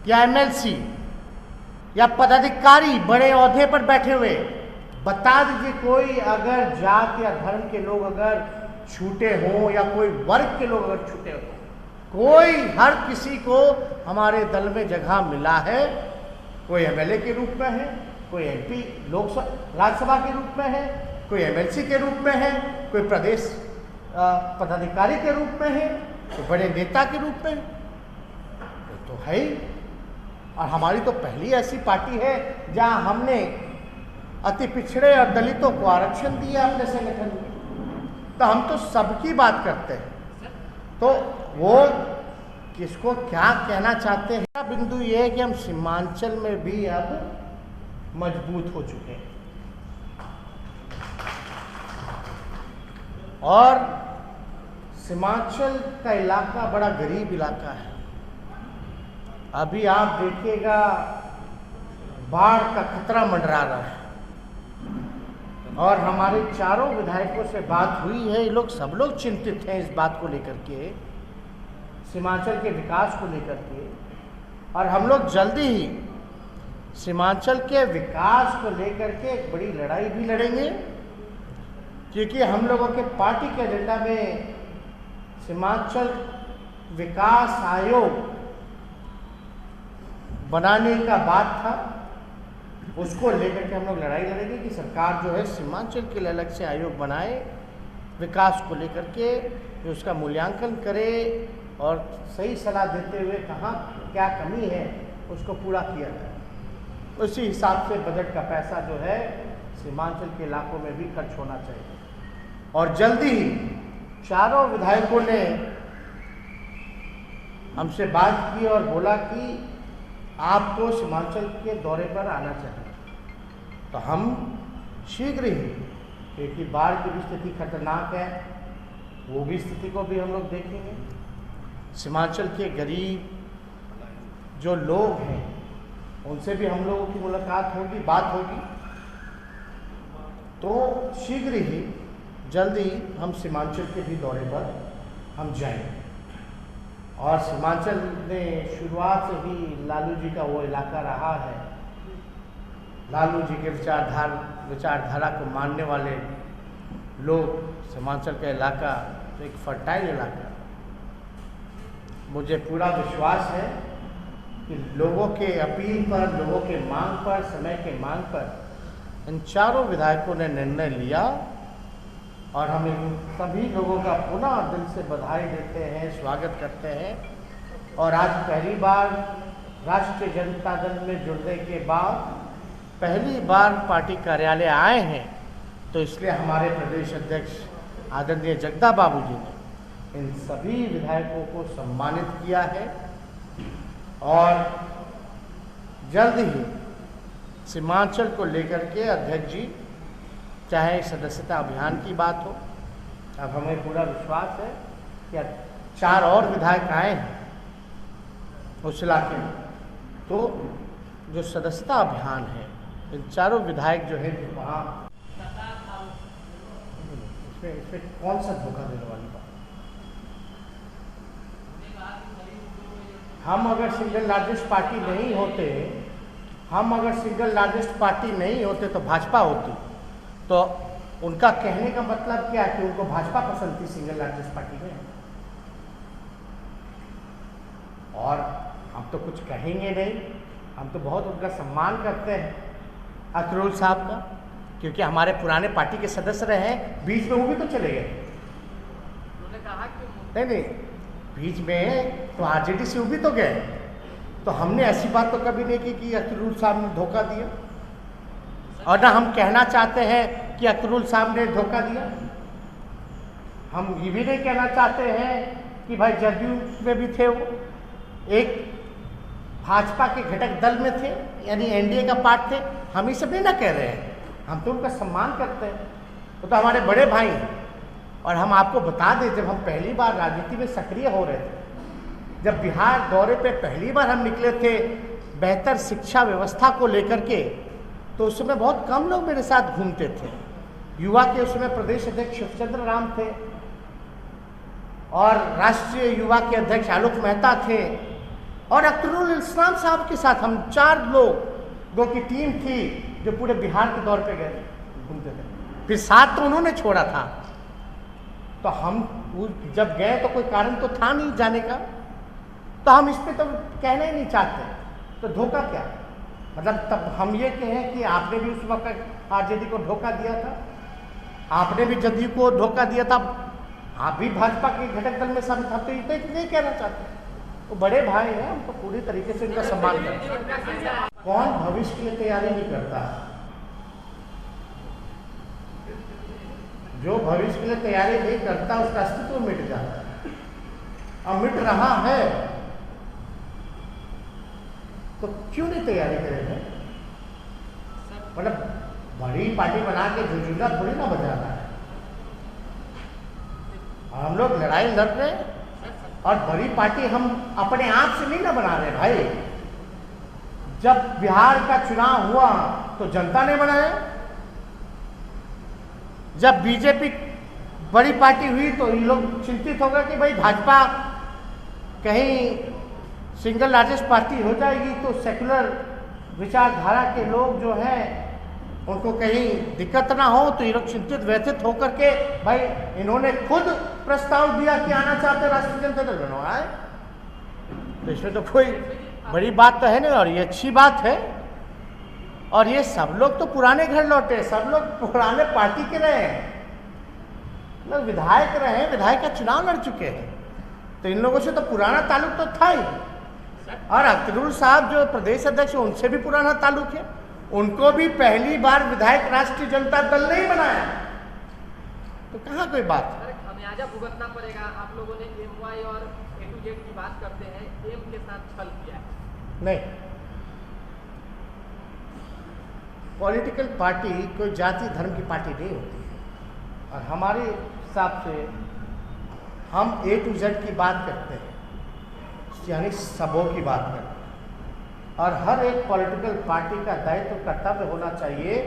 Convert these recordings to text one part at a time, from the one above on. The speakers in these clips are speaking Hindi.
या एमएलसी या पदाधिकारी बड़े ओहदे पर बैठे हुए, बता दीजिए कोई अगर जात या धर्म के लोग अगर छूटे हों या कोई वर्ग के लोग अगर छूटे हों, कोई हर किसी को हमारे दल में जगह मिला है। कोई एमएलए के रूप में है, कोई एमपी लोकसभा राज्यसभा के रूप में है, कोई एमएलसी के रूप में है, कोई प्रदेश पदाधिकारी के रूप में है, कोई बड़े नेता के रूप में है। तो है ही। और हमारी तो पहली ऐसी पार्टी है जहां हमने अति पिछड़े और दलितों को आरक्षण दिया अपने संगठन में। तो हम तो सबकी बात करते हैं। तो वो किसको क्या कहना चाहते हैं, बिंदु ये है कि हम सीमांचल में भी अब मजबूत हो चुके हैं। और सीमांचल का इलाका बड़ा गरीब इलाका है। अभी आप देखिएगा बाढ़ का खतरा मंडरा रहा है। और हमारे चारों विधायकों से बात हुई है, ये लोग सब लोग चिंतित हैं इस बात को लेकर के, सीमांचल के विकास को लेकर के। और हम लोग जल्दी ही सीमांचल के विकास को लेकर के एक बड़ी लड़ाई भी लड़ेंगे, क्योंकि हम लोगों के पार्टी के एजेंडा में सीमांचल विकास आयोग बनाने का बात था। उसको लेकर के हम लोग लड़ाई लड़ेंगे कि सरकार जो है सीमांचल के लिए अलग से आयोग बनाए, विकास को लेकर के उसका मूल्यांकन करे और सही सलाह देते हुए कहाँ क्या कमी है उसको पूरा किया जाए। उसी हिसाब से बजट का पैसा जो है सीमांचल के इलाकों में भी खर्च होना चाहिए। और जल्दी ही चारों विधायकों ने हमसे बात की और बोला कि आपको सीमांचल के दौरे पर आना चाहिए। तो हम शीघ्र ही, क्योंकि बाढ़ की भी स्थिति खतरनाक है, वो भी स्थिति को भी हम लोग देखेंगे। सीमांचल के गरीब जो लोग हैं उनसे भी हम लोगों की मुलाकात होगी, बात होगी। तो शीघ्र ही जल्दी ही हम सीमांचल के भी दौरे पर हम जाएंगे। और सीमांचल में शुरुआत से ही लालू जी का वो इलाका रहा है। लालू जी के विचारधारा को मानने वाले लोग, सीमांचल का इलाका तो एक फर्टाइल इलाका। मुझे पूरा विश्वास है कि लोगों के अपील पर, लोगों के मांग पर, समय के मांग पर इन चारों विधायकों ने निर्णय लिया। और हम इन सभी लोगों का पुनः दिल से बधाई देते हैं, स्वागत करते हैं। और आज पहली बार राष्ट्रीय जनता दल में जुड़ने के बाद पहली बार पार्टी कार्यालय आए हैं, तो इसलिए हमारे प्रदेश अध्यक्ष आदरणीय जगदा बाबू जी ने इन सभी विधायकों को सम्मानित किया है। और जल्द ही सीमांचल को लेकर के अध्यक्ष जी, चाहे सदस्यता अभियान की बात हो, अब हमें पूरा विश्वास है कि 4 और विधायक आए हैं उस इलाके में, तो जो सदस्यता अभियान है, इन चारों विधायक जो है वहाँ, इसमें कौन सा धोखा देने वाली बात। हम अगर सिंगल लार्जेस्ट पार्टी नहीं होते, तो भाजपा होती। तो उनका कहने का मतलब क्या है कि उनको भाजपा पसंद थी सिंगल लार्जेस्ट पार्टी में। और हम तो कुछ कहेंगे नहीं, हम तो बहुत उनका सम्मान करते हैं अतरुल साहब का, क्योंकि हमारे पुराने पार्टी के सदस्य रहे हैं। बीच में वो भी तो चले गए, उन्होंने कहा कि नहीं, बीच में तो आरजेडी से वो भी तो गए। तो हमने ऐसी बात तो कभी नहीं की कि अतरुल साहब ने धोखा दिया, और ना हम कहना चाहते हैं कि अतरुल साहब ने धोखा दिया। हम ये भी नहीं कहना चाहते हैं कि भाई जदयू में भी थे, वो एक भाजपा के घटक दल में थे, यानी एनडीए का पार्ट थे। हम ये सब नहीं ना कह रहे हैं, हम तो उनका सम्मान करते हैं, वो तो हमारे बड़े भाई हैं। और हम आपको बता दें, जब हम पहली बार राजनीति में सक्रिय हो रहे थे, जब बिहार दौरे पे पहली बार हम निकले थे बेहतर शिक्षा व्यवस्था को लेकर के, तो उस समय बहुत कम लोग मेरे साथ घूमते थे। युवा के उस समय प्रदेश अध्यक्ष शिवचंद्र राम थे, और राष्ट्रीय युवा के अध्यक्ष आलोक मेहता थे, और अख्तरुल इस्लाम साहब के साथ हम 4 लोगों की टीम थी जो पूरे बिहार के दौर पे गए घूमते थे। फिर साथ तो उन्होंने छोड़ा था, तो हम जब गए तो कोई कारण तो था नहीं जाने का, तो हम इस पे तो कहना ही नहीं चाहते। तो धोखा क्या, मतलब तब हम ये कहें कि आपने भी उस वक्त आरजेडी को धोखा दिया था, आपने भी जदयू को धोखा दिया था, आप भी भाजपा के घटक दल में शामिल था, तो ये नहीं कहना चाहते। वो बड़े भाई हैं, हमको पूरी तरीके से उनका सम्मान करते हैं। कौन भविष्य के लिए तैयारी नहीं करता? जो भविष्य के लिए तैयारी नहीं करता उसका अस्तित्व मिट जाता है, और मिट रहा है तो क्यों नहीं तैयारी करेंगे? मतलब बड़ी पार्टी बना के झुझुना थोड़ी ना बजाना है। हम लोग लड़ाई लड़ रहे हैं, और बड़ी पार्टी हम अपने आप से नहीं ना बना रहे भाई। जब बिहार का चुनाव हुआ तो जनता ने बनाया, जब बीजेपी बड़ी पार्टी हुई तो ये लोग चिंतित हो गए कि भाई भाजपा कहीं सिंगल लार्जेस्ट पार्टी हो जाएगी तो सेकुलर विचारधारा के लोग जो हैं उनको कहीं दिक्कत ना हो, तो ये लोग चिंतित व्यथित होकर के भाई इन्होंने खुद प्रस्ताव दिया कि आना चाहते राष्ट्रीय जनता दल बनवाए। तो इसमें तो कोई बड़ी बात तो है नहीं, और ये अच्छी बात है। और ये सब लोग तो पुराने घर लौटे, सब लोग पुराने पार्टी के रहे हैं, लोग विधायक रहे, विधायक का चुनाव लड़ चुके हैं, तो इन लोगों से तो पुराना ताल्लुक तो था ही। और अख्तरुल साहब जो प्रदेश अध्यक्ष हैं उनसे भी पुराना ताल्लुक है, उनको भी पहली बार विधायक राष्ट्रीय जनता दल ने ही बनाया, तो कहाँ कोई बात। खमियाजा भुगतना पड़ेगा। आप लोगों ने MY और A to Z की बात करते हैं, एम के साथ छल किया है। नहीं, पॉलिटिकल पार्टी कोई जाति धर्म की पार्टी नहीं होती है, और हमारे हिसाब से हम A to Z की बात करते हैं, यानी सबों की बात करते हैं। और हर एक पॉलिटिकल पार्टी का दायित्व कर्तव्य होना चाहिए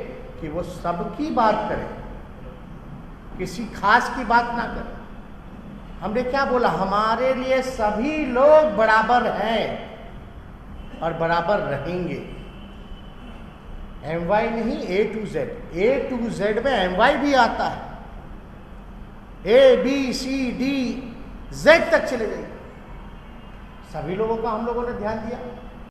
कि वो सबकी बात करे, किसी खास की बात ना करे। हमने क्या बोला, हमारे लिए सभी लोग बराबर हैं और बराबर रहेंगे। MY नहीं, A to Z। A to Z में MY भी आता है, ABCD Z तक चले गए। सभी लोगों का हम लोगों ने ध्यान दिया।